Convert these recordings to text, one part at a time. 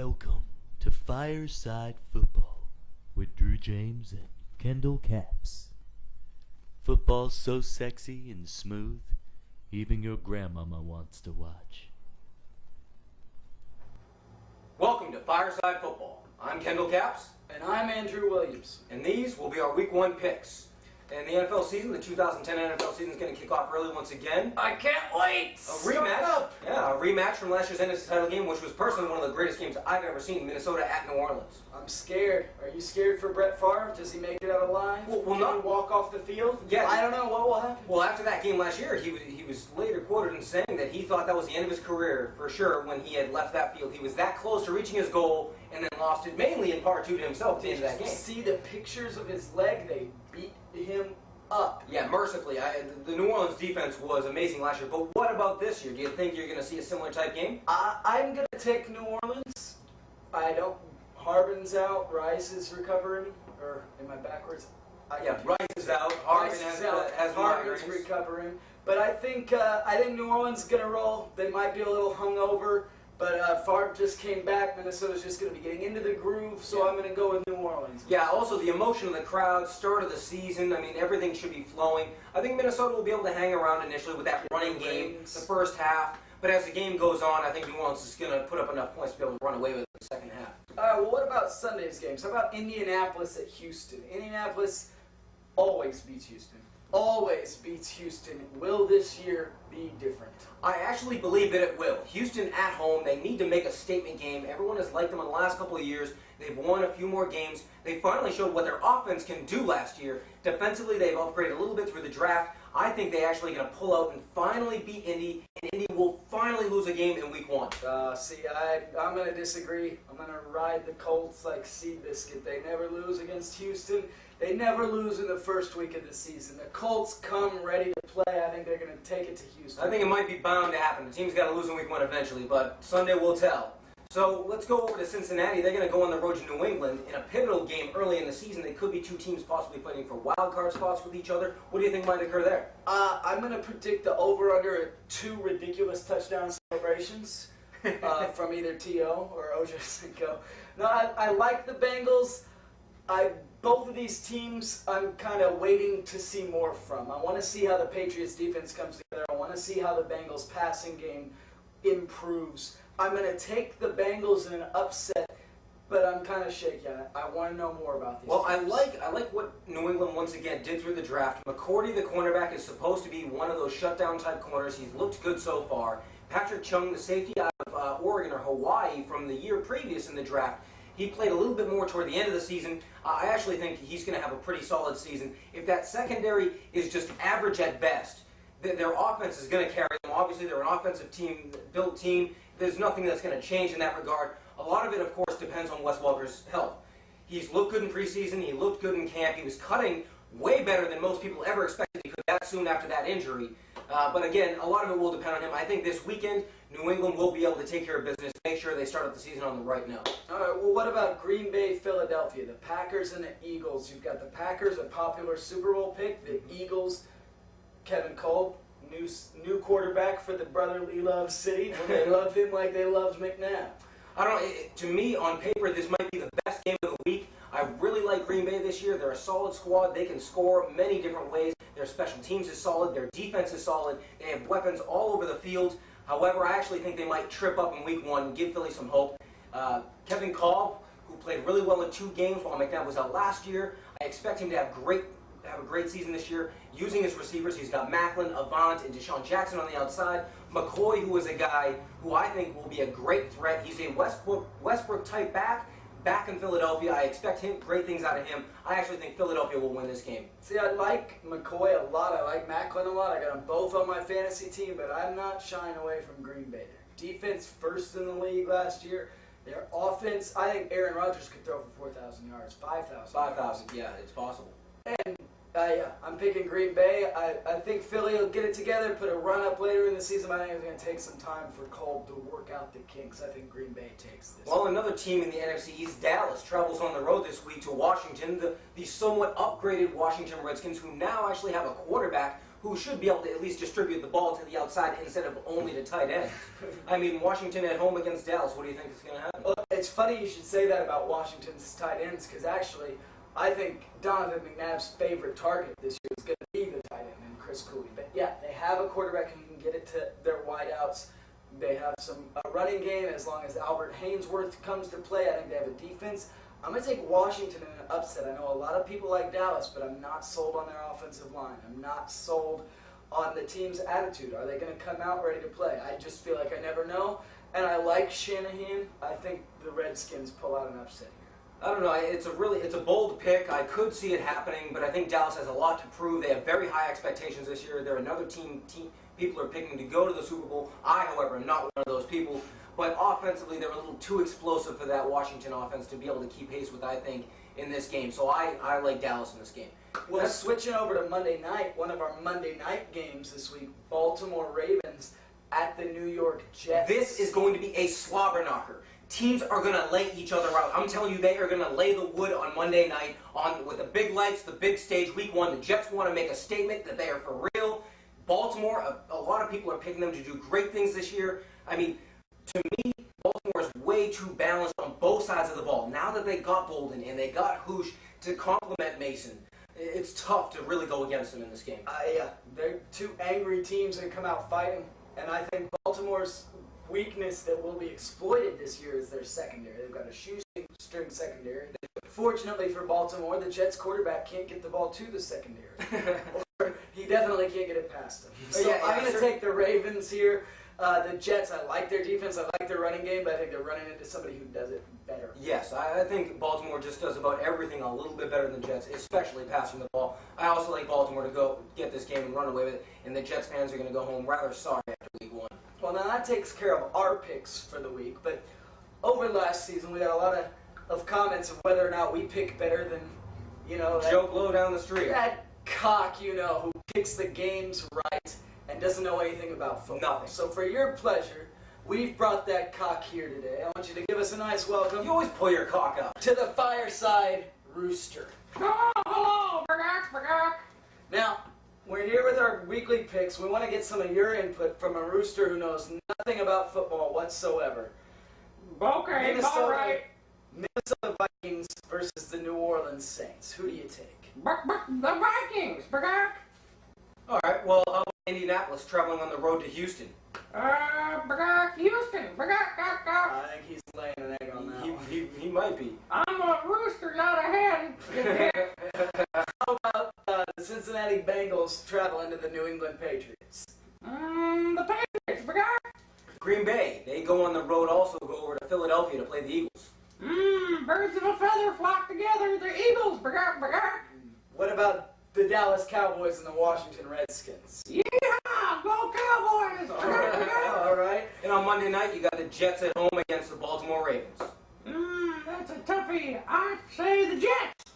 Welcome to Fireside Football with Drew James and Kendall Caps. Football's so sexy and smooth, even your grandmama wants to watch. Welcome to Fireside Football. I'm Kendall Caps. And I'm Andrew Williams. And these will be our Week 1 picks. And the NFL season, the 2010 NFL season, is going to kick off early once again. I can't wait! A rematch. Yeah, a rematch from last year's NFC title game, which was personally one of the greatest games I've ever seen. Minnesota at New Orleans. I'm scared. Are you scared for Brett Favre? Does he make it out alive? Well, not walk off the field? Yeah, I don't know what will happen. Well, after that game last year, he was later quoted in saying that he thought that was the end of his career for sure when he had left that field. He was that close to reaching his goal and then lost it, mainly in part due to himself at the end of that game. See the pictures of his leg? They beat him up. Yeah, mercifully. The New Orleans defense was amazing last year. But what about this year? Do you think you're going to see a similar type game? I'm going to take New Orleans. I don't. Harbin's out. Rice is recovering. Or am I backwards? Yeah, Rice is out. Harbin has Harbin's recovering. But I think New Orleans is going to roll. They might be a little hungover. But Favre just came back. Minnesota's just going to be getting into the groove, so I'm going to go with New Orleans. Yeah, also the emotion of the crowd, start of the season, I mean, everything should be flowing. I think Minnesota will be able to hang around initially with that running game the first half. But as the game goes on, I think New Orleans is going to put up enough points to be able to run away with it in the second half. Well, what about Sunday's games? How about Indianapolis at Houston? Indianapolis always beats Houston. Always beats Houston. Will this year be different? I actually believe that it will. Houston at home, they need to make a statement game. Everyone has liked them in the last couple of years. They've won a few more games. They finally showed what their offense can do last year. Defensively, they've upgraded a little bit through the draft. I think they're actually going to pull out and finally beat Indy, and Indy will finally lose a game in Week 1. I'm going to disagree. I'm going to ride the Colts like Seabiscuit. They never lose against Houston. They never lose in the first week of the season. The Colts come ready to play. I think they're going to take it to Houston. I think it might be bound to happen. The team's got to lose in Week 1 eventually, but Sunday will tell. So let's go over to Cincinnati. They're going to go on the road to New England in a pivotal game early in the season. They could be two teams possibly fighting for wild card spots with each other. What do you think might occur there? I'm going to predict the over-under at 2 ridiculous touchdown celebrations from either T.O. or Ojocinco. No, I like the Bengals. Both of these teams, I'm kind of waiting to see more from. I want to see how the Patriots defense comes together. I want to see how the Bengals passing game improves. I'm going to take the Bengals in an upset, but I'm kind of shaky. I want to know more about these teams. I like what New England once again did through the draft. McCourty, the cornerback, is supposed to be one of those shutdown type corners. He's looked good so far. Patrick Chung, the safety out of Oregon or Hawaii from the year previous in the draft, he played a little bit more toward the end of the season. I actually think he's going to have a pretty solid season. If that secondary is just average at best, their offense is going to carry them. Obviously, they're an offensive team, built team. There's nothing that's going to change in that regard. A lot of it, of course, depends on Wes Welker's health. He's looked good in preseason. He looked good in camp. He was cutting way better than most people ever expected he could that soon after that injury. But again, a lot of it will depend on him. I think this weekend, New England will be able to take care of business, make sure they start up the season on the right note. All right, well, what about Green Bay, Philadelphia, the Packers and the Eagles? You've got the Packers, a popular Super Bowl pick, the Eagles, Kevin Cole, new quarterback for the brotherly love city. Will they love him like they loved McNabb? I don't know. To me, on paper, this might be the best game of the week. I really like Green Bay this year. They're a solid squad. They can score many different ways. Their special teams is solid. Their defense is solid. They have weapons all over the field. However, I actually think they might trip up in Week 1 and give Philly some hope. Kevin Cole, who played really well in 2 games while McNabb was out last year, I expect him to have a great season this year. Using his receivers, he's got Macklin, Avant, and Deshaun Jackson on the outside. McCoy, who is a guy who I think will be a great threat. He's a Westbrook-type back in Philadelphia. I expect great things out of him. I actually think Philadelphia will win this game. See, I like McCoy a lot. I like Macklin a lot. I got them both on my fantasy team, but I'm not shying away from Green Bay. Their defense first in the league last year. Their offense, I think Aaron Rodgers could throw for 4,000 yards, 5,000. 5,000, yeah, it's possible. And I'm picking Green Bay. I think Philly will get it together, put a run up later in the season. I think it's going to take some time for Cole to work out the kinks. I think Green Bay takes this. Well, another team in the NFC East, Dallas, travels on the road this week to Washington. The somewhat upgraded Washington Redskins, who now actually have a quarterback who should be able to at least distribute the ball to the outside instead of only to tight end. I mean, Washington at home against Dallas, what do you think is going to happen? Well, it's funny you should say that about Washington's tight ends, because actually, I think Donovan McNabb's favorite target this year is going to be the tight end and Chris Cooley. But yeah, they have a quarterback who can get it to their wideouts. They have a running game. As long as Albert Haynesworth comes to play, I think they have a defense. I'm going to take Washington in an upset. I know a lot of people like Dallas, but I'm not sold on their offensive line. I'm not sold on the team's attitude. Are they going to come out ready to play? I just feel like I never know. And I like Shanahan. I think the Redskins pull out an upset here. I don't know. It's a bold pick. I could see it happening, but I think Dallas has a lot to prove. They have very high expectations this year. They're another team people are picking to go to the Super Bowl. I, however, am not one of those people. But offensively, they're a little too explosive for that Washington offense to be able to keep pace with, I think, in this game. So I like Dallas in this game. Well, switching over to Monday night, one of our Monday night games this week, Baltimore Ravens at the New York Jets. This is going to be a slobber knocker. Teams are going to lay each other out. I'm telling you, they are going to lay the wood on Monday night with the big lights, the big stage, week one. The Jets want to make a statement that they are for real. Baltimore, a lot of people are picking them to do great things this year. I mean, to me, Baltimore is way too balanced on both sides of the ball. Now that they got Bolden and they got Hoosh to complement Mason, it's tough to really go against them in this game. Yeah, they're two angry teams that come out fighting, and I think Baltimore's weakness that will be exploited this year is their secondary. They've got a shoestring secondary. Fortunately for Baltimore, the Jets quarterback can't get the ball to the secondary. Or he definitely can't get it past them. So yeah, I'm going to take the Ravens here. The Jets, I like their defense, I like their running game, but I think they're running into somebody who does it better. Yes, I think Baltimore just does about everything a little bit better than the Jets, especially passing the ball. I also like Baltimore to go get this game and run away with it, and the Jets fans are going to go home rather sorry after week one. Well, now that takes care of our picks for the week, but over last season we got a lot of comments of whether or not we pick better than, Joe Blow down the street. That cock, who picks the games right and doesn't know anything about football. Nothing. So for your pleasure, we've brought that cock here today. I want you to give us a nice welcome. You always pull your cock out. To the Fireside Rooster. Oh, hello, Bagak. Now, we're here with our weekly picks. We want to get some of your input from a rooster who knows nothing about football whatsoever. Okay, all right. Minnesota Vikings versus the New Orleans Saints. Who do you take? The Vikings, Bagak. All right, well, how about Indianapolis traveling on the road to Houston? Bagak, Houston, Bagak. I think he's laying an egg on that one. He might be. I'm a rooster, not a hen. How about the Cincinnati Bengals traveling to the New England Patriots? The Patriots, Bagak. Green Bay, they go on the road also, go over to Philadelphia to play the Eagles. Birds of a feather flock together, the Eagles, Bagak. What about the Dallas Cowboys and the Washington Redskins? Yeehaw, go Cowboys, Bagak. All right. And on Monday night, you got the Jets at home against the Baltimore Ravens. That's a toughie. I'd say the Jets.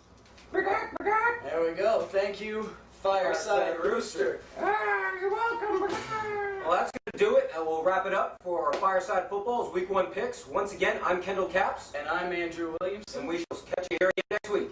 Bagak. There we go. Thank you, Fireside Rooster. You're welcome, Bagak. Well, that's going to do it. We'll wrap it up for our Fireside Football's Week 1 picks. Once again, I'm Kendall Caps. And I'm Andrew Williamson. And we shall catch you here again next week.